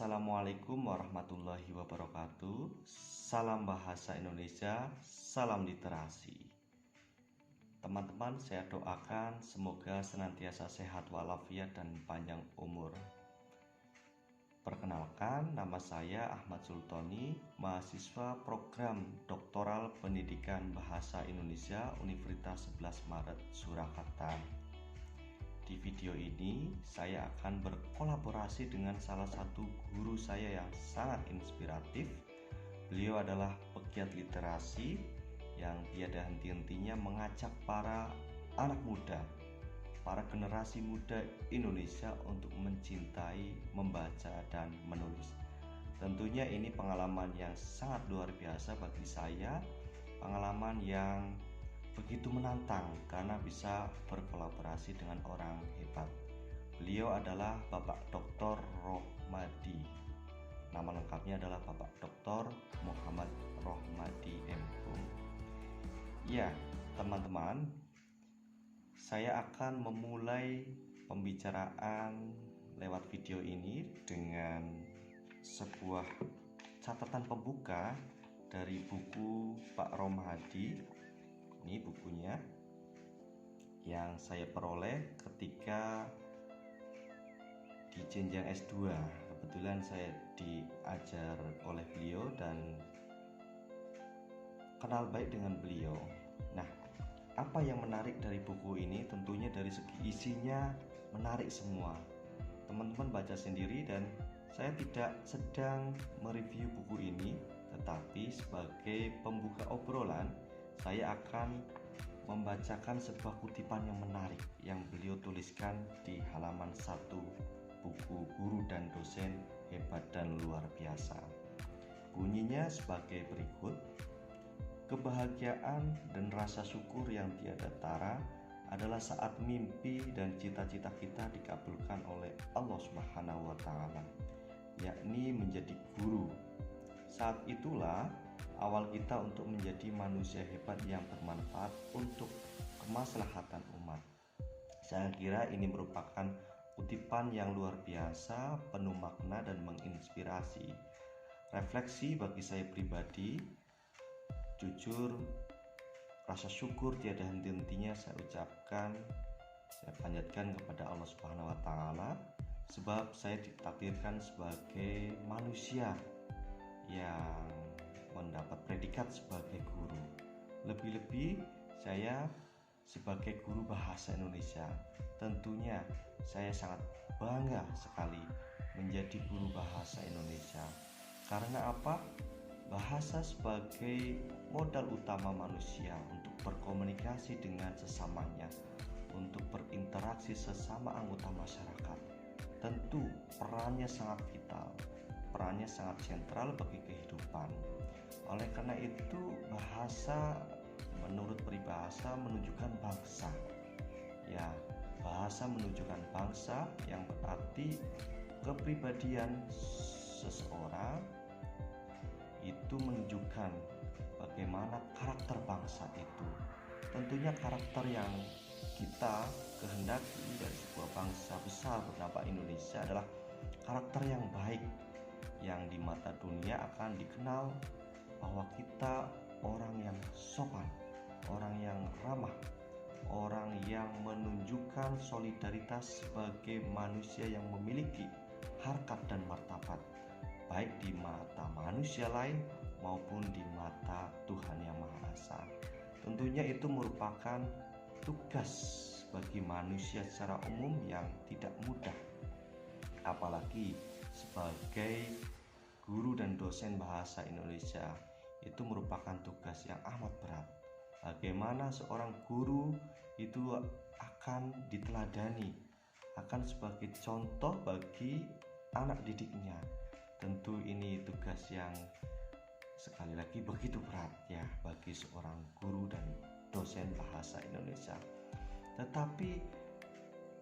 Assalamualaikum warahmatullahi wabarakatuh. Salam bahasa Indonesia, salam literasi. Teman-teman, saya doakan semoga senantiasa sehat walafiat dan panjang umur. Perkenalkan, nama saya Ahmad Sultoni, mahasiswa program Doktoral Pendidikan Bahasa Indonesia Universitas 11 Maret, Surakarta. Di video ini, saya akan berkolaborasi dengan salah satu guru saya yang sangat inspiratif. Beliau adalah pegiat literasi yang tiada henti-hentinya mengajak para anak muda, para generasi muda Indonesia untuk mencintai, membaca, dan menulis. Tentunya ini pengalaman yang sangat luar biasa bagi saya, pengalaman yang begitu menantang karena bisa berkolaborasi dengan orang hebat. Beliau adalah Bapak Dr. Rohmadi. Nama lengkapnya adalah Bapak Dr. Muhammad Rohmadi M.Hum. Ya, teman-teman, saya akan memulai pembicaraan lewat video ini dengan sebuah catatan pembuka dari buku Pak Rohmadi. Ini bukunya yang saya peroleh ketika di jenjang S2. Kebetulan saya diajar oleh beliau dan kenal baik dengan beliau. Nah, apa yang menarik dari buku ini? Tentunya dari segi isinya menarik semua. Teman-teman baca sendiri, dan saya tidak sedang mereview buku ini, tetapi sebagai pembuka obrolan saya akan membacakan sebuah kutipan yang menarik yang beliau tuliskan di halaman 1 buku Guru dan Dosen Hebat dan Luar Biasa. Bunyinya sebagai berikut: kebahagiaan dan rasa syukur yang tiada tara adalah saat mimpi dan cita-cita kita dikabulkan oleh Allah Subhanahu wa Ta'ala, yakni menjadi guru. Saat itulah awal kita untuk menjadi manusia hebat yang bermanfaat untuk kemaslahatan umat. Saya kira ini merupakan kutipan yang luar biasa, penuh makna dan menginspirasi. Refleksi bagi saya pribadi, jujur, rasa syukur tiada henti-hentinya saya ucapkan, saya panjatkan kepada Allah Subhanahu wa Ta'ala, sebab saya ditakdirkan sebagai manusia yang mendapat predikat sebagai guru. Lebih-lebih saya sebagai guru bahasa Indonesia. Tentunya saya sangat bangga sekali menjadi guru bahasa Indonesia. Karena apa? Bahasa sebagai modal utama manusia untuk berkomunikasi dengan sesamanya, untuk berinteraksi sesama anggota masyarakat. Tentu perannya sangat vital, perannya sangat sentral bagi kehidupan. Oleh karena itu, bahasa menurut peribahasa menunjukkan bangsa. Ya, bahasa menunjukkan bangsa yang berarti kepribadian seseorang itu menunjukkan bagaimana karakter bangsa itu. Tentunya karakter yang kita kehendaki dari sebuah bangsa besar bernama Indonesia adalah karakter yang baik, yang di mata dunia akan dikenal bahwa kita orang yang sopan, orang yang ramah, orang yang menunjukkan solidaritas sebagai manusia yang memiliki harkat dan martabat, baik di mata manusia lain maupun di mata Tuhan Yang Maha Esa. Tentunya itu merupakan tugas bagi manusia secara umum yang tidak mudah, apalagi sebagai guru dan dosen bahasa Indonesia. Itu merupakan tugas yang amat berat. Bagaimana seorang guru itu akan diteladani, akan sebagai contoh bagi anak didiknya. Tentu ini tugas yang sekali lagi begitu berat ya bagi seorang guru dan dosen bahasa Indonesia. Tetapi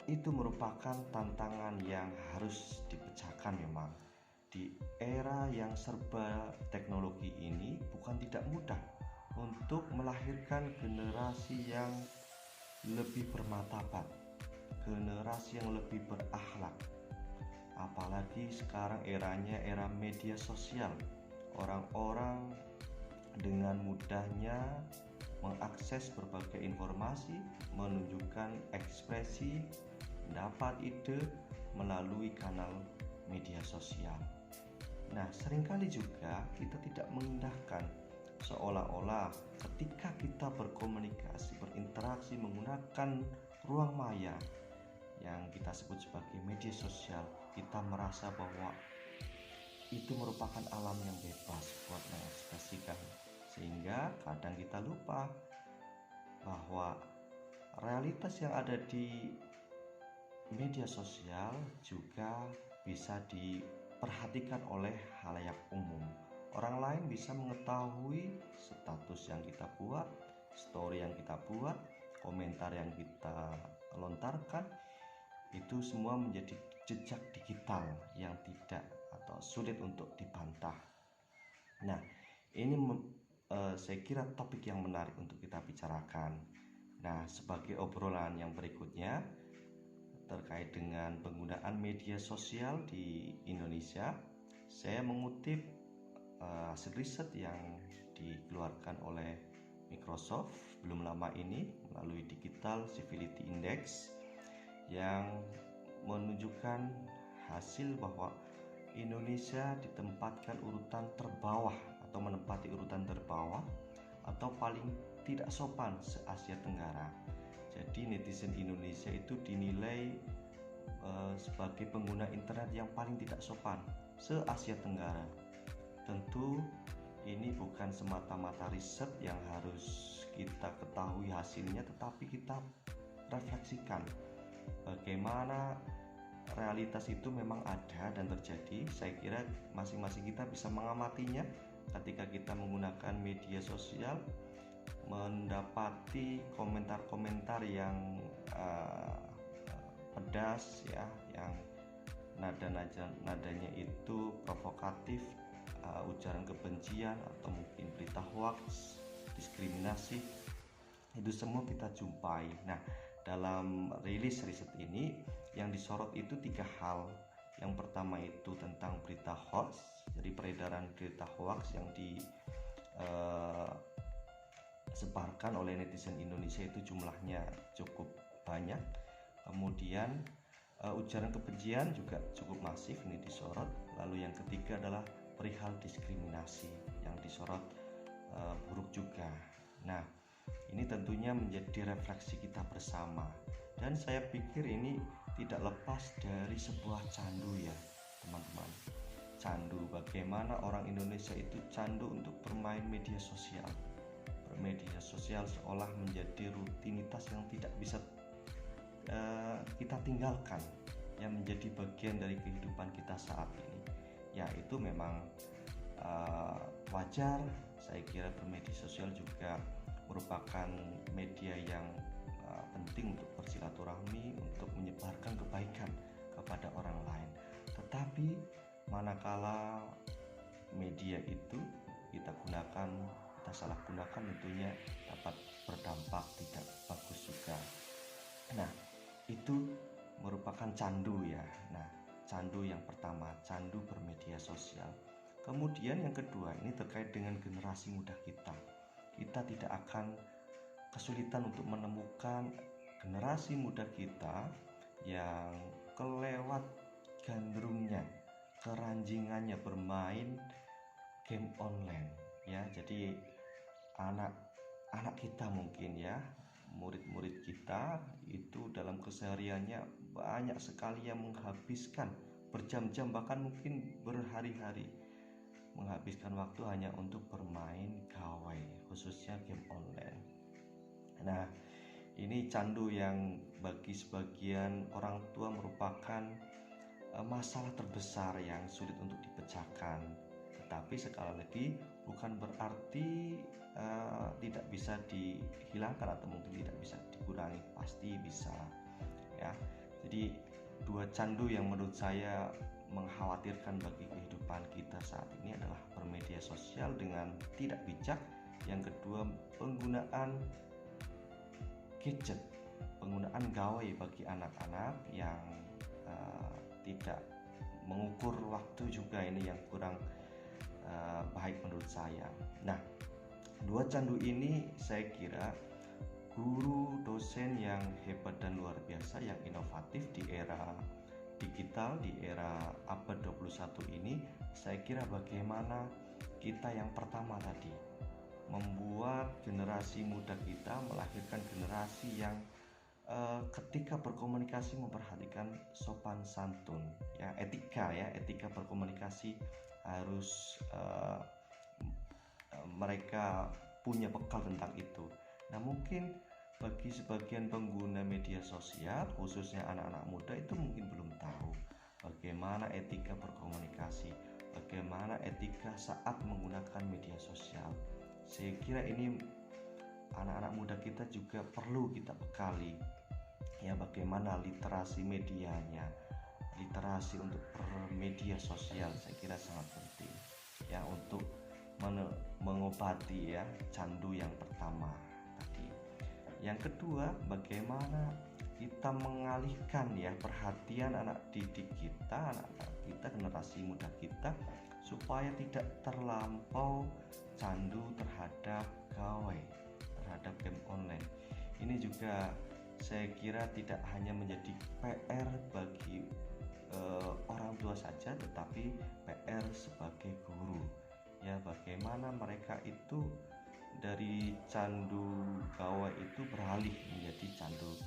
itu merupakan tantangan yang harus dipecahkan memang. Di era yang serba teknologi ini bukan tidak mudah untuk melahirkan generasi yang lebih bermartabat, generasi yang lebih berakhlak, apalagi sekarang eranya era media sosial. Orang-orang dengan mudahnya mengakses berbagai informasi, menunjukkan ekspresi, mendapat ide melalui kanal media sosial. Nah, seringkali juga kita tidak mengindahkan, seolah-olah ketika kita berkomunikasi, berinteraksi menggunakan ruang maya yang kita sebut sebagai media sosial, kita merasa bahwa itu merupakan alam yang bebas buat mengekspresikan, sehingga kadang kita lupa bahwa realitas yang ada di media sosial juga bisa diperhatikan oleh khalayak umum. Orang lain bisa mengetahui status yang kita buat, story yang kita buat, komentar yang kita lontarkan. Itu semua menjadi jejak digital yang tidak atau sulit untuk dibantah. Nah, ini saya kira topik yang menarik untuk kita bicarakan. Nah, sebagai obrolan yang berikutnya terkait dengan penggunaan media sosial di Indonesia, saya mengutip hasil riset yang dikeluarkan oleh Microsoft belum lama ini melalui Digital Civility Index yang menunjukkan hasil bahwa Indonesia ditempatkan urutan terbawah atau menempati urutan terbawah atau paling tidak sopan se-Asia Tenggara. Jadi netizen Indonesia itu dinilai sebagai pengguna internet yang paling tidak sopan se-Asia Tenggara. Tentu ini bukan semata-mata riset yang harus kita ketahui hasilnya, tetapi kita refleksikan bagaimana realitas itu memang ada dan terjadi. Saya kira masing-masing kita bisa mengamatinya ketika kita menggunakan media sosial, mendapati komentar-komentar yang pedas ya, yang nadanya itu provokatif, ujaran kebencian atau mungkin berita hoax, diskriminasi, itu semua kita jumpai. Nah, dalam rilis riset ini yang disorot itu 3 hal. Yang pertama itu tentang berita hoax, jadi peredaran berita hoax yang disebarkan oleh netizen Indonesia itu jumlahnya cukup banyak. Kemudian ujaran kebencian juga cukup masif, ini disorot. Lalu yang ketiga adalah perihal diskriminasi yang disorot buruk juga. Nah, ini tentunya menjadi refleksi kita bersama, dan saya pikir ini tidak lepas dari sebuah candu ya teman-teman. Candu, bagaimana orang Indonesia itu candu untuk bermain media sosial. Bermedia sosial seolah menjadi rutinitas yang tidak bisa kita tinggalkan, yang menjadi bagian dari kehidupan kita saat ini. Ya, itu memang wajar. Saya kira bermedia sosial juga merupakan media yang penting untuk bersilaturahmi, untuk menyebarkan kebaikan kepada orang lain. Tetapi manakala media itu kita salah gunakan, tentunya dapat berdampak tidak bagus juga. Nah, itu merupakan candu ya. Nah, candu yang pertama, candu bermedia sosial. Kemudian yang kedua, ini terkait dengan generasi muda kita. Kita tidak akan kesulitan untuk menemukan generasi muda kita yang kelewat gandrungnya, keranjingannya bermain game online ya. Jadi anak kita mungkin ya, murid-murid kita itu dalam kesehariannya banyak sekali yang menghabiskan berjam-jam, bahkan mungkin berhari-hari menghabiskan waktu hanya untuk bermain gawai, khususnya game online. Nah, ini candu yang bagi sebagian orang tua merupakan masalah terbesar yang sulit untuk dipecahkan. Tetapi sekali lagi bukan berarti tidak bisa dihilangkan atau mungkin tidak bisa dikurangi, pasti bisa ya. Jadi dua candu yang menurut saya mengkhawatirkan bagi kehidupan kita saat ini adalah bermedia sosial dengan tidak bijak. Yang kedua, penggunaan gadget, penggunaan gawai bagi anak-anak yang tidak mengukur waktu juga ini yang kurang baik menurut saya. Nah, dua candu ini saya kira guru dosen yang hebat dan luar biasa, yang inovatif di era digital, di era abad 21 ini. Saya kira bagaimana kita yang pertama tadi membuat generasi muda kita melahirkan generasi yang ketika berkomunikasi memperhatikan sopan santun, ya, etika berkomunikasi harus mereka punya bekal tentang itu. Nah, mungkin bagi sebagian pengguna media sosial, khususnya anak-anak muda, itu mungkin belum tahu bagaimana etika berkomunikasi, bagaimana etika saat menggunakan media sosial. Saya kira ini anak-anak muda kita juga perlu kita bekali, ya, bagaimana literasi medianya, literasi untuk media sosial. Saya kira sangat penting, ya, untuk mengobati, ya, candu yang pertama tadi. Yang kedua, bagaimana kita mengalihkan, ya, perhatian anak didik kita, anak-anak kita, generasi muda kita, supaya tidak terlampau candu terhadap gawai, terhadap game online. Ini juga saya kira tidak hanya menjadi PR bagi orang tua saja, tetapi PR sebagai guru, ya, bagaimana mereka itu dari candu gawai itu beralih menjadi candu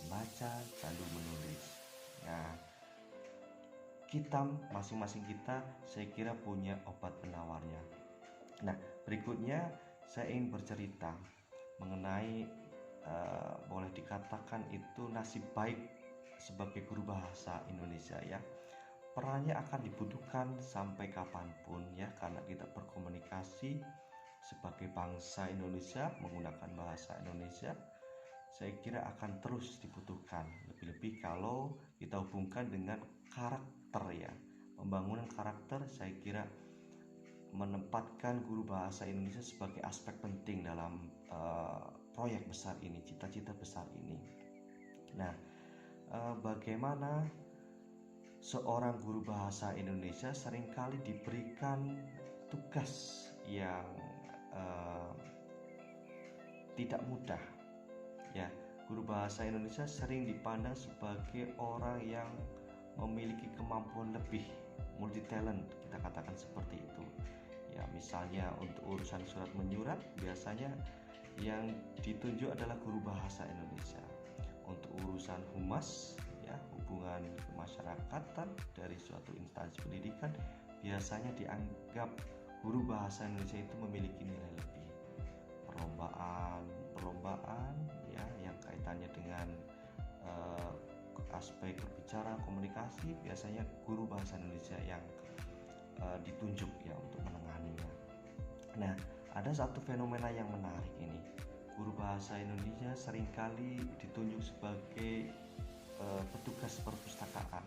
membaca, candu menulis. Nah, kita masing-masing kita saya kira punya obat penawarnya. Nah, berikutnya saya ingin bercerita mengenai boleh dikatakan itu nasib baik sebagai guru bahasa Indonesia, ya. Perannya akan dibutuhkan sampai kapanpun, ya, karena kita berkomunikasi sebagai bangsa Indonesia menggunakan bahasa Indonesia. Saya kira akan terus dibutuhkan, lebih-lebih kalau kita hubungkan dengan karakter, ya, pembangunan karakter. Saya kira menempatkan guru bahasa Indonesia sebagai aspek penting dalam proyek besar ini, cita-cita besar ini. Nah, bagaimana seorang guru bahasa Indonesia seringkali diberikan tugas yang tidak mudah, ya. Guru bahasa Indonesia sering dipandang sebagai orang yang memiliki kemampuan lebih, multi talent, kita katakan seperti itu, ya. Misalnya untuk urusan surat menyurat, biasanya yang ditunjuk adalah guru bahasa Indonesia. Untuk urusan humas, ya, hubungan kemasyarakatan dari suatu instansi pendidikan, biasanya dianggap guru bahasa Indonesia itu memiliki nilai lebih. Perlombaan, ya, yang kaitannya dengan aspek berbicara, komunikasi, biasanya guru bahasa Indonesia yang ditunjuk, ya, untuk menanganinya. Nah, ada satu fenomena yang menarik ini. Guru bahasa Indonesia seringkali ditunjuk sebagai petugas perpustakaan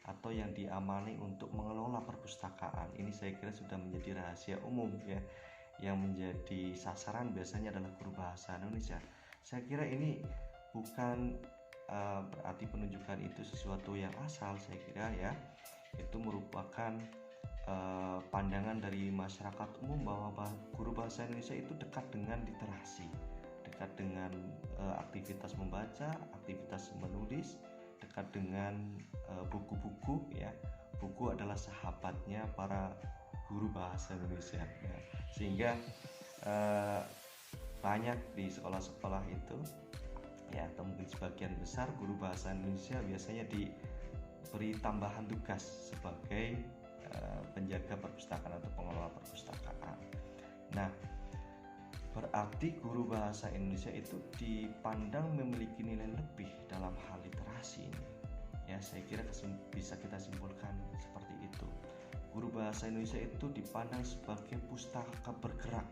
atau yang diamani untuk mengelola perpustakaan. Ini saya kira sudah menjadi rahasia umum, ya. Yang menjadi sasaran biasanya adalah guru bahasa Indonesia. Saya kira ini bukan berarti penunjukan itu sesuatu yang asal. Saya kira, ya, itu merupakan pandangan dari masyarakat umum bahwa guru bahasa Indonesia itu dekat dengan literasi, dekat dengan aktivitas membaca, aktivitas menulis, dekat dengan buku-buku, ya. Buku adalah sahabatnya para guru bahasa Indonesia, ya. Sehingga banyak di sekolah-sekolah itu, ya, atau mungkin sebagian besar guru bahasa Indonesia biasanya diberi tambahan tugas sebagai penjaga perpustakaan atau pengelola perpustakaan. Nah, berarti guru bahasa Indonesia itu dipandang memiliki nilai lebih dalam hal literasi ini, ya. Saya kira bisa kita simpulkan seperti itu. Guru bahasa Indonesia itu dipandang sebagai pustaka bergerak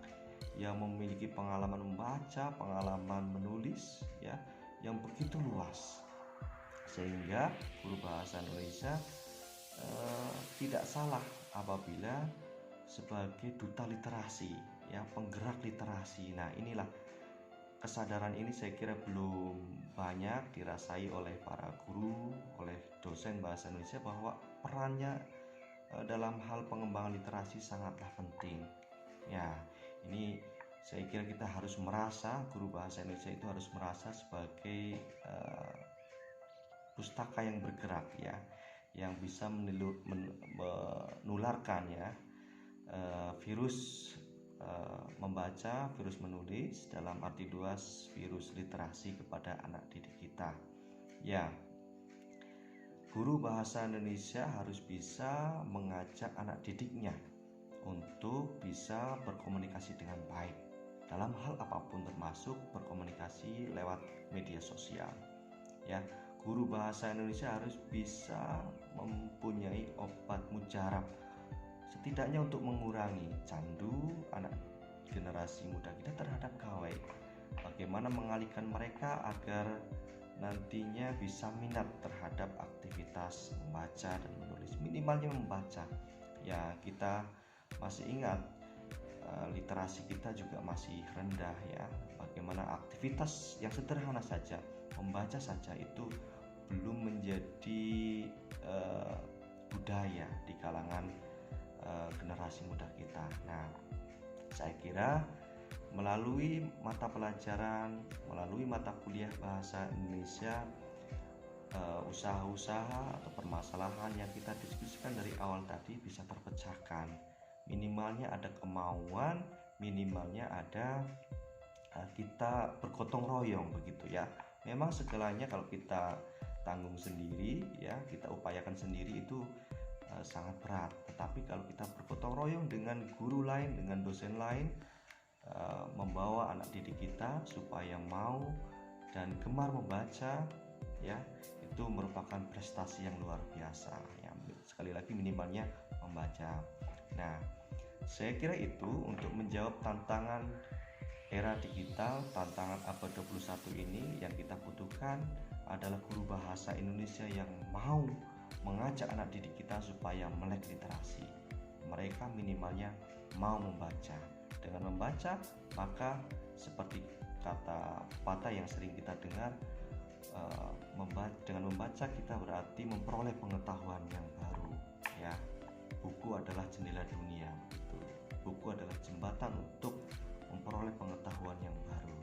yang memiliki pengalaman membaca, pengalaman menulis, ya, yang begitu luas, sehingga guru bahasa Indonesia tidak salah apabila sebagai duta literasi, ya, penggerak literasi. Nah, inilah kesadaran ini saya kira belum banyak dirasai oleh para guru, oleh dosen bahasa Indonesia, bahwa perannya dalam hal pengembangan literasi sangatlah penting. Ya, ini saya kira kita harus merasa, guru bahasa Indonesia itu harus merasa sebagai pustaka yang bergerak ya, yang bisa menularkan ya virus membaca, virus menulis, dalam arti luas virus literasi kepada anak didik kita. Ya, guru bahasa Indonesia harus bisa mengajak anak didiknya untuk bisa berkomunikasi dengan baik dalam hal apapun, termasuk berkomunikasi lewat media sosial. Ya, guru bahasa Indonesia harus bisa mempunyai obat mujarab, setidaknya untuk mengurangi candu anak generasi muda kita terhadap gawai. Bagaimana mengalihkan mereka agar nantinya bisa minat terhadap aktivitas membaca dan menulis, minimalnya membaca. Ya, kita masih ingat literasi kita juga masih rendah ya. Bagaimana aktivitas yang sederhana saja, membaca saja itu belum menjadi budaya di kalangan generasi muda kita. Nah, saya kira melalui mata pelajaran, melalui mata kuliah bahasa Indonesia, usaha-usaha atau permasalahan yang kita diskusikan dari awal tadi bisa terpecahkan. Minimalnya ada kemauan, minimalnya ada kita bergotong royong begitu ya. Memang segalanya kalau kita tanggung sendiri ya, kita upayakan sendiri itu sangat berat. Tetapi kalau kita bergotong royong dengan guru lain, dengan dosen lain, membawa anak didik kita supaya mau dan gemar membaca ya, itu merupakan prestasi yang luar biasa ya. Sekali lagi minimalnya membaca. Nah, saya kira itu untuk menjawab tantangan era digital, tantangan abad 21 ini, yang kita butuhkan adalah guru bahasa Indonesia yang mau mengajak anak didik kita supaya melek literasi. Mereka minimalnya mau membaca. Dengan membaca, maka seperti kata pepatah yang sering kita dengar, dengan membaca kita berarti memperoleh pengetahuan yang baru ya. Buku adalah jendela dunia, gitu. Buku adalah jembatan untuk memperoleh pengetahuan yang baru.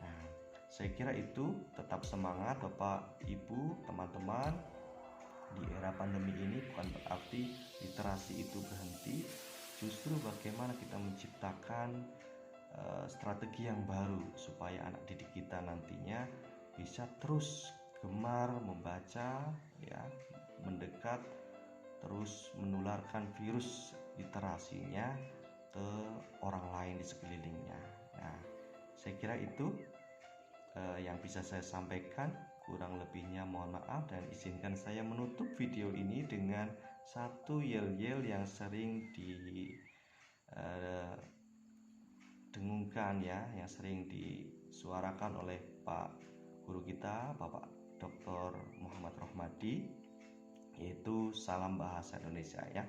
Nah, saya kira itu. Tetap semangat Bapak Ibu, teman-teman. Di era pandemi ini bukan berarti literasi itu berhenti, justru bagaimana kita menciptakan strategi yang baru supaya anak didik kita nantinya bisa terus gemar membaca ya, mendekat, terus menularkan virus literasinya ke orang lain di sekelilingnya. Nah, saya kira itu yang bisa saya sampaikan. Kurang lebihnya mohon maaf, dan izinkan saya menutup video ini dengan satu yel-yel yang sering didengungkan ya, yang sering disuarakan oleh Pak Guru kita, Bapak Dr. Muhammad Rohmadi, yaitu salam bahasa Indonesia ya.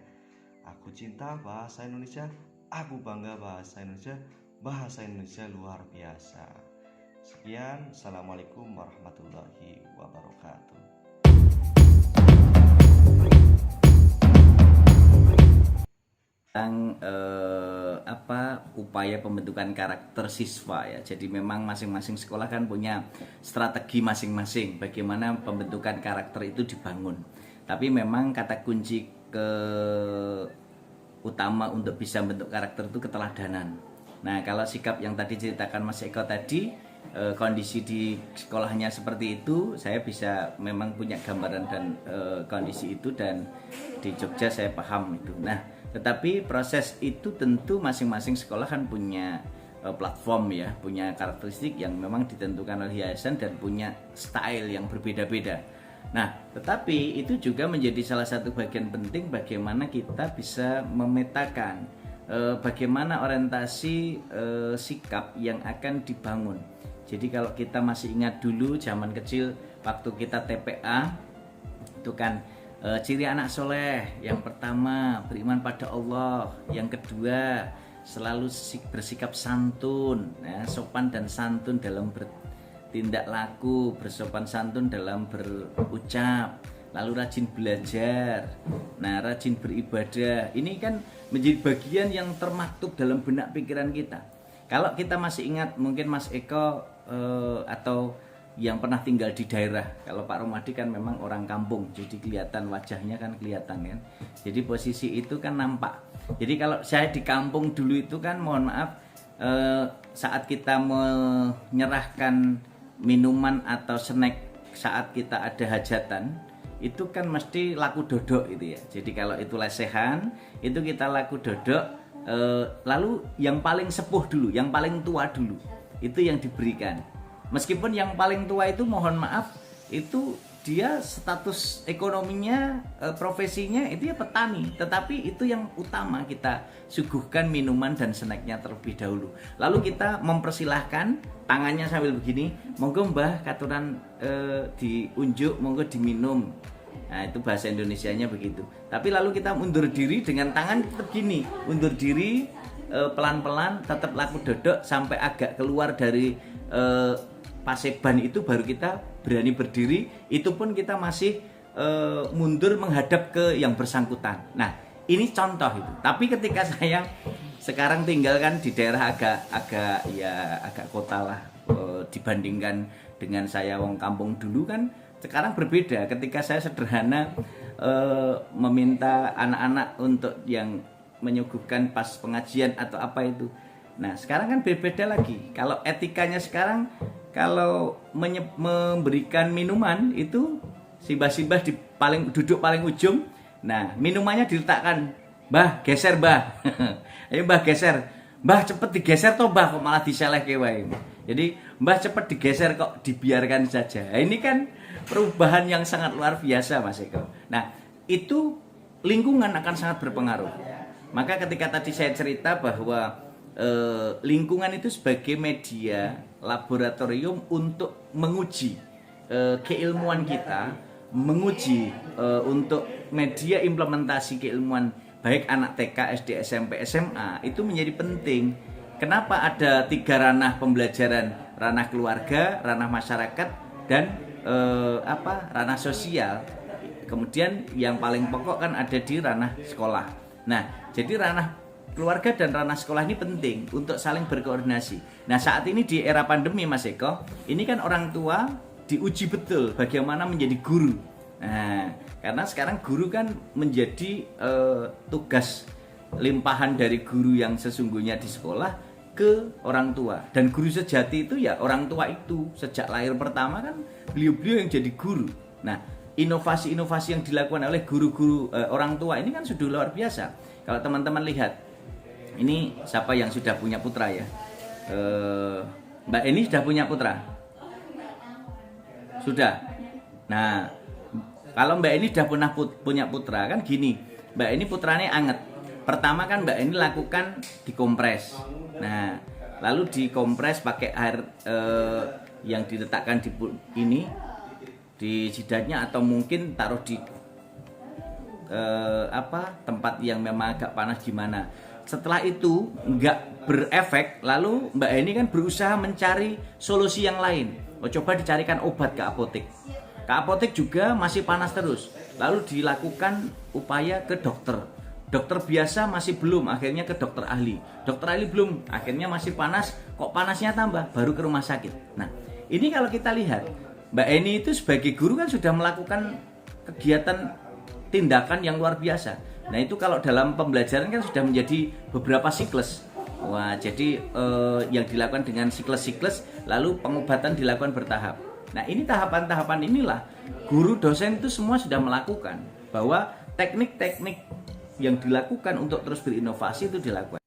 Aku cinta bahasa Indonesia, aku bangga bahasa Indonesia, bahasa Indonesia luar biasa. Sekian, assalamualaikum warahmatullahi wabarakatuh. Tentang upaya pembentukan karakter siswa ya. Jadi memang masing-masing sekolah kan punya strategi masing-masing bagaimana pembentukan karakter itu dibangun. Tapi memang kata kunci utama untuk bisa membentuk karakter itu keteladanan. Nah, kalau sikap yang tadi ceritakan Mas Eko tadi, kondisi di sekolahnya seperti itu, saya bisa memang punya gambaran dan kondisi itu, dan di Jogja saya paham itu. Nah, tetapi proses itu tentu masing-masing sekolah kan punya platform ya, punya karakteristik yang memang ditentukan oleh yayasan dan punya style yang berbeda-beda. Nah, tetapi itu juga menjadi salah satu bagian penting bagaimana kita bisa memetakan bagaimana orientasi sikap yang akan dibangun. Jadi kalau kita masih ingat dulu zaman kecil waktu kita TPA itu kan ciri anak soleh yang pertama beriman pada Allah, yang kedua selalu bersikap santun, ya, sopan dan santun dalam bertindak laku, bersopan santun dalam berucap, lalu rajin belajar, nah rajin beribadah. Ini kan menjadi bagian yang termaktub dalam benak pikiran kita. Kalau kita masih ingat, mungkin Mas Eko atau yang pernah tinggal di daerah, kalau Pak Romadi kan memang orang kampung, jadi kelihatan wajahnya kan kelihatan kan. Jadi posisi itu kan nampak. Jadi kalau saya di kampung dulu itu kan, mohon maaf, saat kita menyerahkan minuman atau snack saat kita ada hajatan, itu kan mesti laku dodok gitu ya. Jadi kalau itu lesehan, itu kita laku dodok, lalu yang paling sepuh dulu, yang paling tua dulu, itu yang diberikan. Meskipun yang paling tua itu mohon maaf, itu dia status ekonominya, profesinya itu ya petani, tetapi itu yang utama kita suguhkan minuman dan snacknya terlebih dahulu. Lalu kita mempersilahkan tangannya sambil begini, monggo mbah katuran diunjuk, monggo diminum. Nah itu bahasa Indonesianya begitu. Tapi lalu kita mundur diri dengan tangan tetap gini, mundur diri pelan-pelan, tetap laku dodok sampai agak keluar dari paseban itu baru kita berani berdiri. Itu pun kita masih mundur menghadap ke yang bersangkutan. Nah ini contoh itu. Tapi ketika saya sekarang tinggal kan di daerah agak kota lah, dibandingkan dengan saya wong kampung dulu kan sekarang berbeda. Ketika saya sederhana meminta anak-anak untuk yang menyuguhkan pas pengajian atau apa itu. Nah sekarang kan berbeda lagi. Kalau etikanya sekarang, kalau memberikan minuman itu sibah-sibah duduk paling ujung. Nah minumannya diletakkan, mbah geser mbah. Ayo mbah geser, mbah cepet digeser toh mbah, kok malah diseleh kewae. Jadi mbah cepet digeser kok dibiarkan saja. Nah, ini kan perubahan yang sangat luar biasa Mas Eko. Nah itu lingkungan akan sangat berpengaruh. Maka ketika tadi saya cerita bahwa lingkungan itu sebagai media laboratorium untuk menguji keilmuan kita, menguji untuk media implementasi keilmuan baik anak TK, SD, SMP, SMA itu menjadi penting. Kenapa ada 3 ranah pembelajaran? Ranah keluarga, ranah masyarakat, dan ranah sosial. Kemudian yang paling pokok kan ada di ranah sekolah. Nah, jadi ranah keluarga dan ranah sekolah ini penting untuk saling berkoordinasi. Nah saat ini di era pandemi Mas Eko, ini kan orang tua diuji betul bagaimana menjadi guru. Nah karena sekarang guru kan menjadi tugas limpahan dari guru yang sesungguhnya di sekolah ke orang tua. Dan guru sejati itu ya orang tua itu. Sejak lahir pertama kan beliau-beliau yang jadi guru. Nah inovasi-inovasi yang dilakukan oleh guru-guru orang tua ini kan sudah luar biasa. Kalau teman-teman lihat, ini siapa yang sudah punya putra ya? Mbak Eni sudah punya putra? Sudah. Nah, kalau Mbak Eni sudah punya putra kan gini, Mbak Eni putranya anget. Pertama kan Mbak Eni lakukan dikompres. Nah, lalu dikompres pakai air yang diletakkan di jidatnya, atau mungkin taruh di tempat yang memang agak panas gimana. Setelah itu nggak berefek, lalu Mbak Eni kan berusaha mencari solusi yang lain. Coba dicarikan obat ke apotek. Ke apotek juga masih panas terus. Lalu dilakukan upaya ke dokter. Dokter biasa masih belum, akhirnya ke dokter ahli. Dokter ahli belum, akhirnya masih panas. Kok panasnya tambah? Baru ke rumah sakit. Nah, ini kalau kita lihat, Mbak Eni itu sebagai guru kan sudah melakukan kegiatan tindakan yang luar biasa. Nah itu kalau dalam pembelajaran kan sudah menjadi beberapa siklus. Wah, jadi yang dilakukan dengan siklus-siklus, lalu pengobatan dilakukan bertahap. Nah ini tahapan-tahapan inilah guru dosen itu semua sudah melakukan, bahwa teknik-teknik yang dilakukan untuk terus berinovasi itu dilakukan.